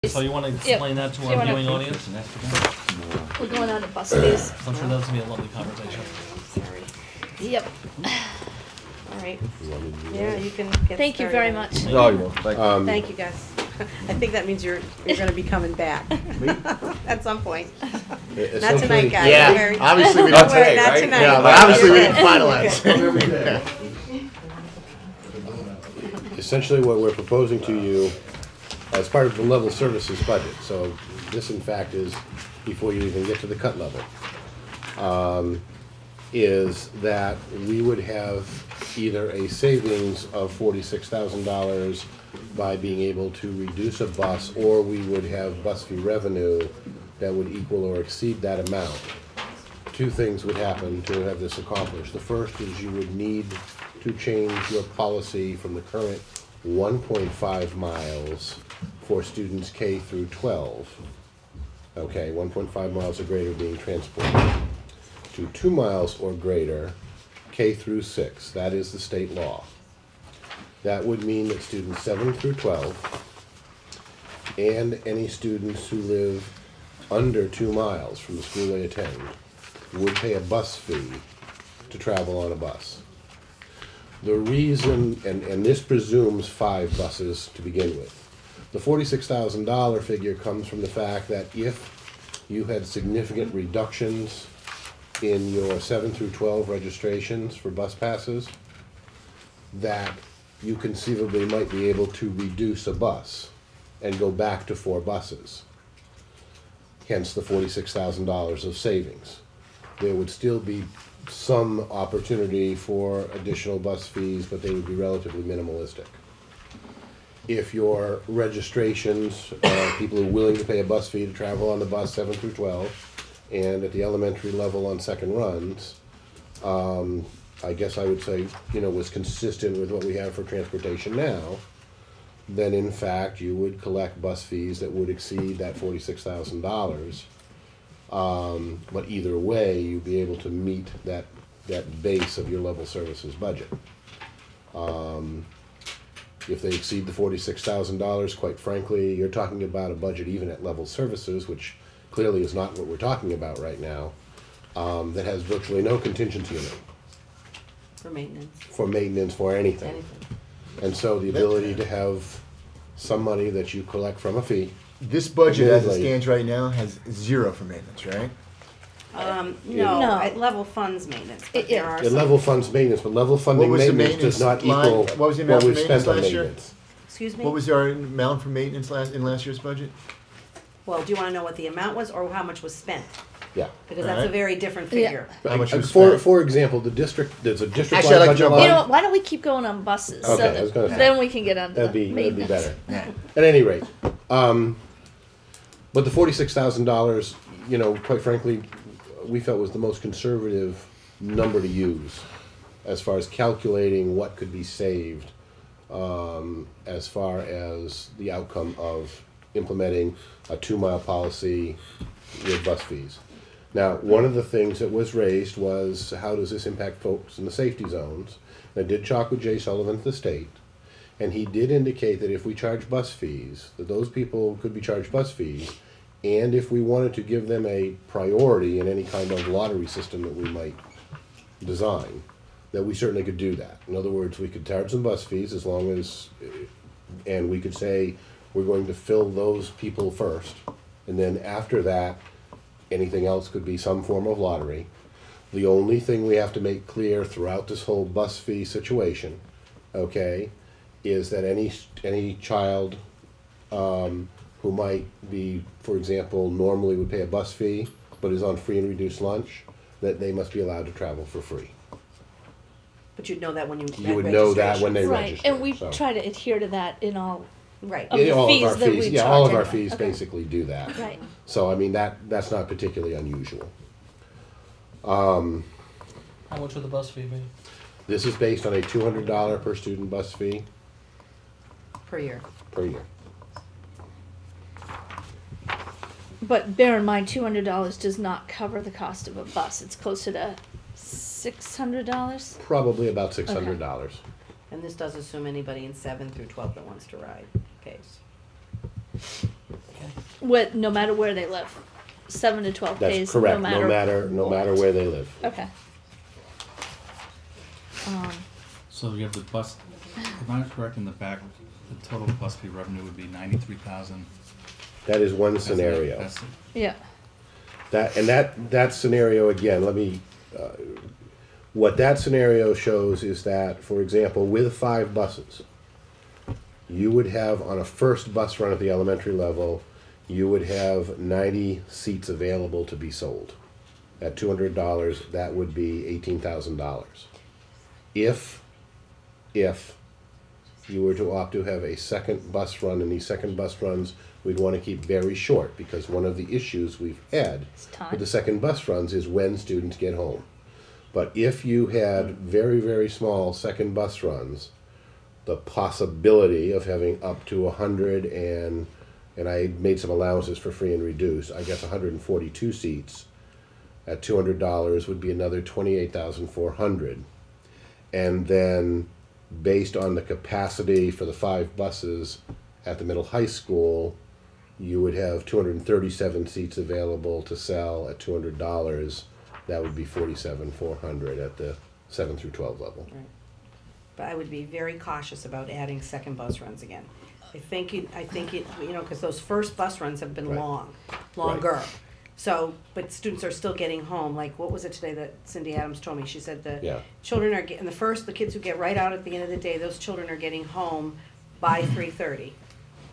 So you want to explain that to our viewing audience? We're going on to bus fees. I'm sure that's going to be a lovely conversation. Sorry. Yep. All right. Yeah, you can get Thank you started very on much. it. No, you won't. Thank you. Thank you, guys. I think that means you're going to be coming back at some point. Not tonight, guys. Yeah, Don't worry. obviously we Don't don't worry, today, not right? tonight. Yeah, but obviously we didn't Okay. finalize. Essentially what we're proposing to you as part of the level services budget, so this in fact is before you even get to the cut level, is that we would have either a savings of $46,000 by being able to reduce a bus, or we would have bus fee revenue that would equal or exceed that amount. Two things would happen to have this accomplished. The first is you would need to change your policy from the current 1.5 miles for students K through 12. Okay, 1.5 miles or greater being transported, to 2 miles or greater K through 6. That is the state law. That would mean that students 7 through 12 and any students who live under 2 miles from the school they attend would pay a bus fee to travel on a bus. The reason, and this presumes 5 buses to begin with. The $46,000 figure comes from the fact that if you had significant reductions in your 7 through 12 registrations for bus passes, that you conceivably might be able to reduce a bus and go back to 4 buses. Hence the $46,000 of savings. There would still be some opportunity for additional bus fees, but they would be relatively minimalistic. If your registrations, people who are willing to pay a bus fee to travel on the bus 7 through 12, and at the elementary level on second runs, I guess I would say, was consistent with what we have for transportation now, then in fact you would collect bus fees that would exceed that $46,000. But either way, you'd be able to meet that base of your level services budget. If they exceed the $46,000, quite frankly, you're talking about a budget even at level services, which clearly is not what we're talking about right now, that has virtually no contingency in it. For maintenance. For maintenance, for anything. And so the ability to have some money that you collect from a fee. This budget, as it Admittedly. stands right now, has 0 for maintenance, right? No, No. at level funds maintenance, but Yeah. there are It some. level funds maintenance, but level funding What was the maintenance does not maintenance line? equal What was the what amount for we've spent on maintenance last year? maintenance. Excuse me? What was our amount for maintenance in last year's budget? Well, do you want to know what the amount was or how much was spent? Yeah. Because that's a Alright. very different Yeah. figure. How much was For spent? example, there's a district-wide Actually, I'd like to budget know You line. know what, why don't we keep going on buses? Okay, so I was gonna say. then we can get on to That'd the be maintenance. better. At any rate, but the $46,000, quite frankly, we felt was the most conservative number to use as far as calculating what could be saved, as far as the outcome of implementing a 2-mile policy with bus fees. Now, one of the things that was raised was, how does this impact folks in the safety zones? I did talk with Jay Sullivan at the state, and he did indicate that if we charge bus fees, that those people could be charged bus fees, and if we wanted to give them a priority in any kind of lottery system that we might design, that we certainly could do that. In other words, we could charge them bus fees as long as, and we could say, we're going to fill those people first, and then after that, anything else could be some form of lottery. The only thing we have to make clear throughout this whole bus fee situation, okay, is that any child who might be, for example, normally would pay a bus fee, but is on free and reduced lunch, that they must be allowed to travel for free. But you'd know that when you You would know that when they Right, register. and we so. try to adhere to that in all Right. of the all fees of our that fees, we yeah, charge all of our anyway. fees Okay. basically do that. Right. So I mean that's not particularly unusual. How much would the bus fee be? This is based on a $200 per student bus fee Per year. per year. But bear in mind, $200 does not cover the cost of a bus. It's closer to $600. Probably about $600. And this does assume anybody in 7 through 12 that wants to ride. Okay. No matter where they live. 7 to 12 That's pays. correct, No matter no matter what. where they live. Okay. So you have the bus, if I'm correct in the back, the total bus fee revenue would be 93,000. That is one scenario. Yeah. That scenario, again, what that scenario shows is that, for example, with 5 buses, you would have, on a first bus run at the elementary level, you would have 90 seats available to be sold. At $200, that would be $18,000. If you were to opt to have a second bus run, and these second bus runs we'd want to keep very short, because one of the issues we've had with the second bus runs is when students get home. But if you had very, very small second bus runs, the possibility of having up to 100 and I made some allowances for free and reduced, I guess 142 seats at $200 would be another $28,400. And then based on the capacity for the 5 buses at the middle high school, you would have 237 seats available to sell at $200. That would be $47,400 at the 7 through 12 level. Right. But I would be very cautious about adding second bus runs again. I think because those first bus runs have been Right. longer. Right. So, but students are still getting home. Like, what was it today that Cindy Adams told me? She said Yeah. children are getting, the kids who get right out at the end of the day, those children are getting home by 3:30.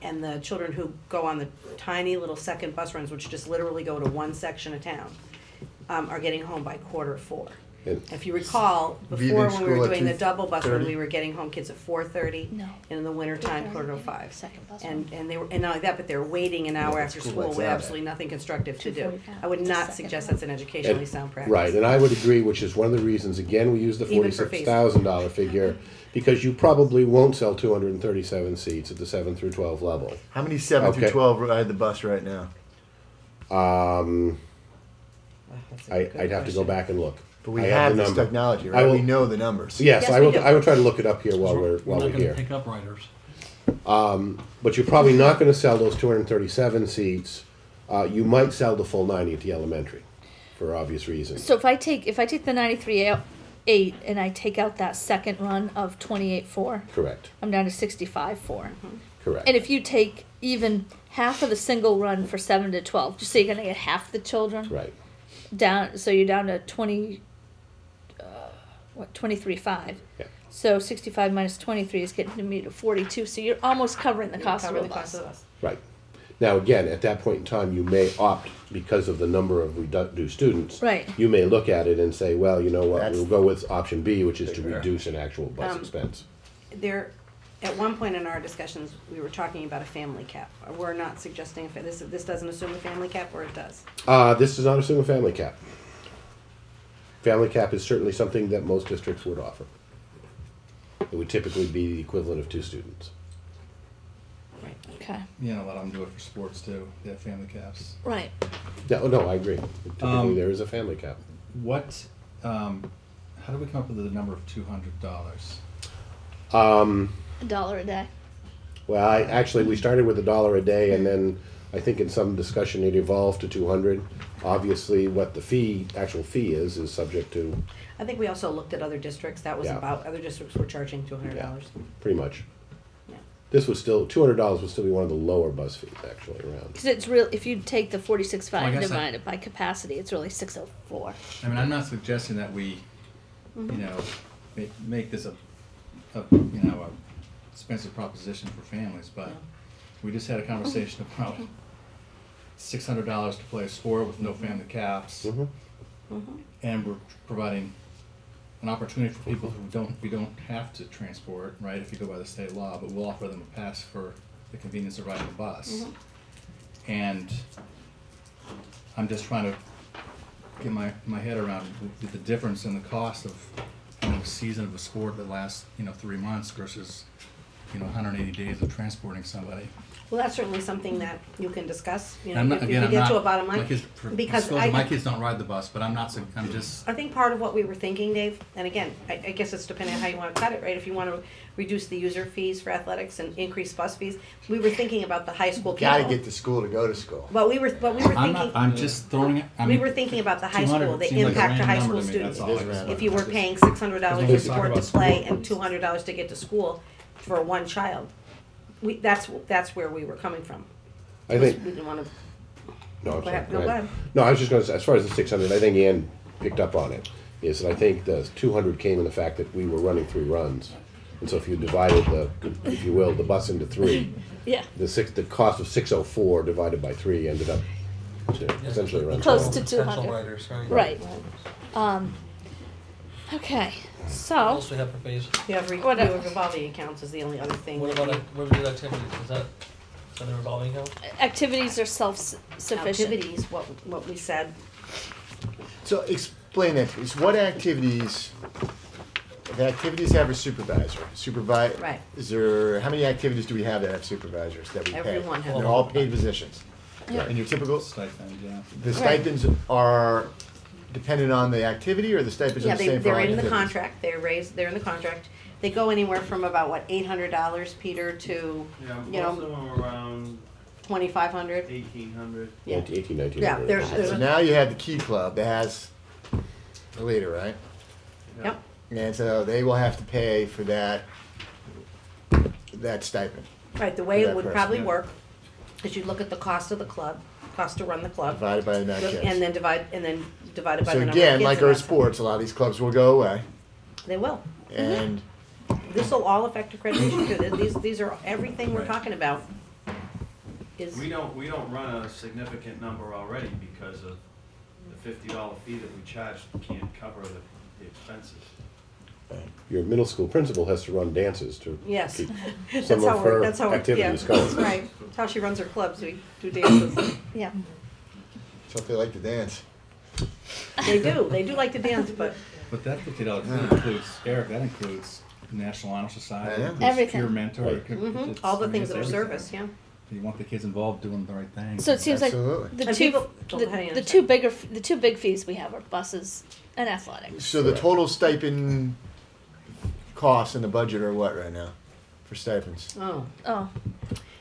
And the children who go on the tiny little second bus runs, which just literally go to one section of town, are getting home by 3:45. And If you recall, Leaving before when we school were at doing the double bus run, 2:30? we were getting home kids at 4:30. No. And in the wintertime, 4:05. Second bus And they were, and not only that, but they were waiting an hour Yeah, after school school lets with out at absolutely nothing constructive to do. 2:45. I would not Second suggest one. that's an educationally sound practice. Right, and I would agree, which is one of the reasons, again, we use the Even for $46,000 figure, because you probably won't sell 237 seats at the 7 through 12 level. How many 7 through Okay. 12 ride the bus right now? That's a I'd good have to go question. back and look. But we I have the this number. technology, I right? will- We know the numbers. Yes, Yes, I we will. do. I will try to look it up here while we're We're not gonna here. pick up riders. But you're probably not going to sell those 237 seats. You might sell the full 90 at the elementary, for obvious reasons. So if I take the 93.8 and I take out that second run of 28.4, Correct. I'm down to 65.4. Correct. And if you take even half of the single run for 7 to 12, just so you're gonna get half the children Right. down, so you're down to 23.5. Yeah. So 65 minus 23 is getting me to 42. So you're almost covering the cost Cover of the a cost bus. of the bus. Right. Now, again, at that point in time, you may opt, because of the number of reduced students, Right. you may look at it and say, well, you know what, That's we'll go with option B, which is to bigger. reduce an actual bus expense. There, at one point in our discussions, we were talking about a family cap. We're not suggesting, this doesn't assume a family cap, or it does? This does not assume a family cap. Family cap is certainly something that most districts would offer. It would typically be the equivalent of 2 students. Okay. Yeah, a lot of them do it for sports too. They have family caps. Right. No, I agree. Typically, there is a family cap. What, how do we come up with the number of $200? $1 a day. Well, we started with $1 a day, and then I think in some discussion it evolved to 200. Obviously, what the actual fee is subject to, I think we also looked at other districts, that was Yeah. about, other districts were charging $200. pretty much. Yeah. This was still, $200 would still be one of the lower bus fees actually around. Because it's real. If you take the 46.5 Well, I and guess divide it by capacity, it's really 604. I mean, I'm not suggesting that we, you know, make this a expensive proposition for families, but we just had a conversation about $600 to play a sport with no family caps, and we're providing an opportunity for people who we don't have to transport, right, if you go by the state law, but we'll offer them a pass for the convenience of riding a bus. And I'm just trying to get my head around the difference in the cost of a season of a sport that lasts 3 months versus 180 days of transporting somebody. Well, that's certainly something that you can discuss, you know, I'm if not, you again, I'm get to a not, bottom my line. kids, Because my kids don't ride the bus, but I'm not, I'm just, I think part of what we were thinking, Dave, and again, I guess it's depending on how you wanna cut it, right? If you wanna reduce the user fees for athletics and increase bus fees, we were thinking about the high school people. Gotta get to school to go to school. But we were I'm not, thinking, I'm just throwing it, I we mean. were thinking about the high 200 school, the seems like a impact to high random school number to me, that's students. all. I just- If you were paying $600 Because in when we talk support to about play sport, and $200 to get to school for one child, that's where we were coming from. I think, We didn't wanna, no, I'm Go sorry, ahead. No, go ahead. No, I was just gonna say, as far as the 600, I think Ann picked up on it, is that I think the 200 came in the fact that we were running 3 runs. And so if you divided the, if you will, the bus into 3, Yeah, the cost of 604 divided by 3 ended up to essentially around Close 12. to Potential 200. riders, right. Okay, What so, else we have for phase? you have What else? revolving accounts is the only other thing. What that about, we- what we do activities, is that in the revolving account? activities are self-sufficient. Activities, what we said, So explain that, please. What activities, if activities have a supervisor, Right. is there, how many activities do we have that have supervisors that we pay? Everyone has. And they're all paid positions. Yeah. And your typical, Stipend, yeah. the stipends are dependent on the activity, or the stipends are yeah, the same for all they're in the activities? contract, they're in the contract. They go anywhere from about, what, $800, Peter, to, Yeah, you know, most of them are around 2,500. 1,800. Yeah. 18, 19. Yeah, there's So a, now you have the Key Club that has the leader, right? yep, And so they will have to pay for that stipend, right, the way For that it would person, probably yeah. work is you'd look at the cost of the club, cost to run the club, divided by the amount of kids. and then divide it by So the number of kids. again, like in our that- sports, a lot of these clubs will go away, They will. and This will all affect accreditation too. These are, everything we're Right. talking about is, We don't run a significant number already because of the $50 fee that we charge can't cover the expenses. Your middle school principal has to run dances to yes. keep That's some how of we're, her that's how, we're- yeah, activities going. that's right. That's how she runs her clubs, we do dances. Yeah, so if they like to dance. They do like to dance, but But that $50 fee includes, Eric, that includes National Honor Society, Yeah. includes Everything. peer mentor. Right. it's- all the I mean, things it's that are everything. service, yeah. You want the kids involved doing the right thing. so it seems like Absolutely. the And two, people- go ahead, the Ann. two big fees we have are buses and athletics. So the total stipend costs in the budget are what right now for stipends? Oh, Oh,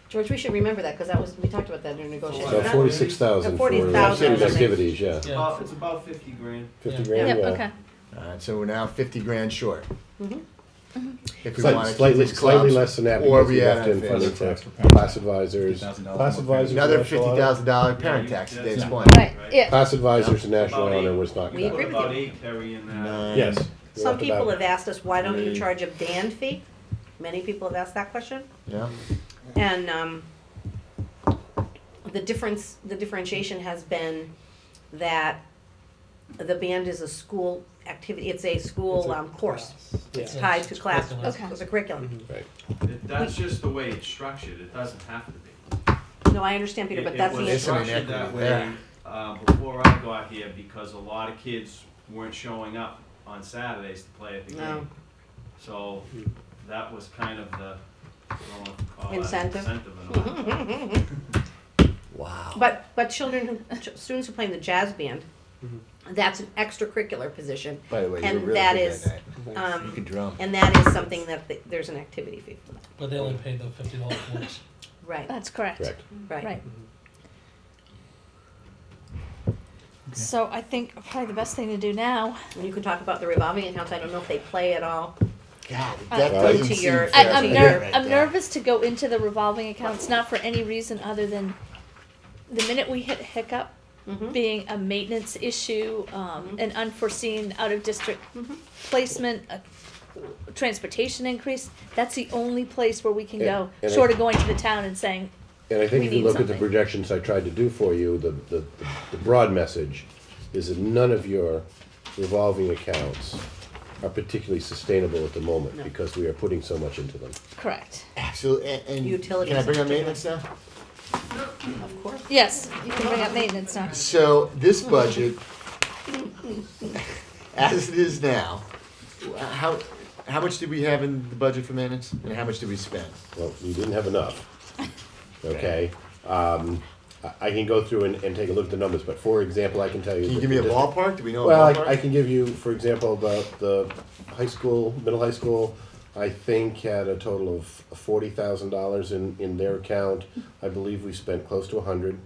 George, we should remember that, because that was, we talked about that during negotiations. About 46,000 for 40,000, activities, I think. activities, yeah. Yeah. It's about 50 grand. 50 Yeah. grand, yep, yeah. okay. All right, so we're now 50 grand short. Mhm. If we Slight- want to keep Slightly, these slightly clubs, less than that or because we we add left in FAs. funding Tax for for parents. class advisors. $50,000 Class more advisors. Another national honor. $50,000 parent Yeah, tax at that's- Dave's point. Right, yeah, Class advisors and Yeah. national About honor eight. was not We cut. agree with About you. 8 carry in that. Nine. Yes. You're Some up people about- have asked us, why don't you three. charge a band fee? Many people have asked that question. Yeah. And the differentiation has been that the band is a school activity, it's a school course. It's Yeah. tied to It's class, curriculum. Okay. it's a curriculum. Right. That's just the way it's structured. It doesn't have to be. No, I understand, Peter, but It that's was the It's issue. an structured that inequity way there. before I got here because a lot of kids weren't showing up on Saturdays to play at the No. game. So that was kind of the, I don't know what to call that, Incentive. incentive and all. Wow. But students who play in the jazz band, that's an extracurricular position. By the way, you're And really that good is, that night. You um, can drum. and that is something that there's an activity fee for that. But they only paid the $50 once. Right, that's correct. Correct. Right. So I think probably the best thing to do now, And you can talk about the revolving accounts, I don't know if they play at all. God, Uh, that Well, doesn't to seem your- fair. I'm, Yeah. Right I'm there. nervous to go into the revolving accounts, not for any reason other than the minute we hit hiccup, Mhm. being a maintenance issue, an unforeseen out-of-district placement, a transportation increase, that's the only place where we can Yeah, go, and short I- of going to the town and saying, And I think We if you need look at the something. projections I tried to do for you, the broad message is that none of your revolving accounts are particularly sustainable at the moment No. because we are putting so much into them. correct. Absolutely. And Utilities can I bring in up maintenance now? Of course. Yes, you can bring up maintenance now. So this budget, as it is now, how much did we have in the budget for maintenance, and how much did we spend? Well, we didn't have enough. okay? I can go through and take a look at the numbers, but for example, I can tell you. Can you that give me a the district- ballpark? Do we know a Well, ballpark? I can give you, for example, the high school, middle high school, I think had a total of $40,000 in their account. I believe we spent close to 100.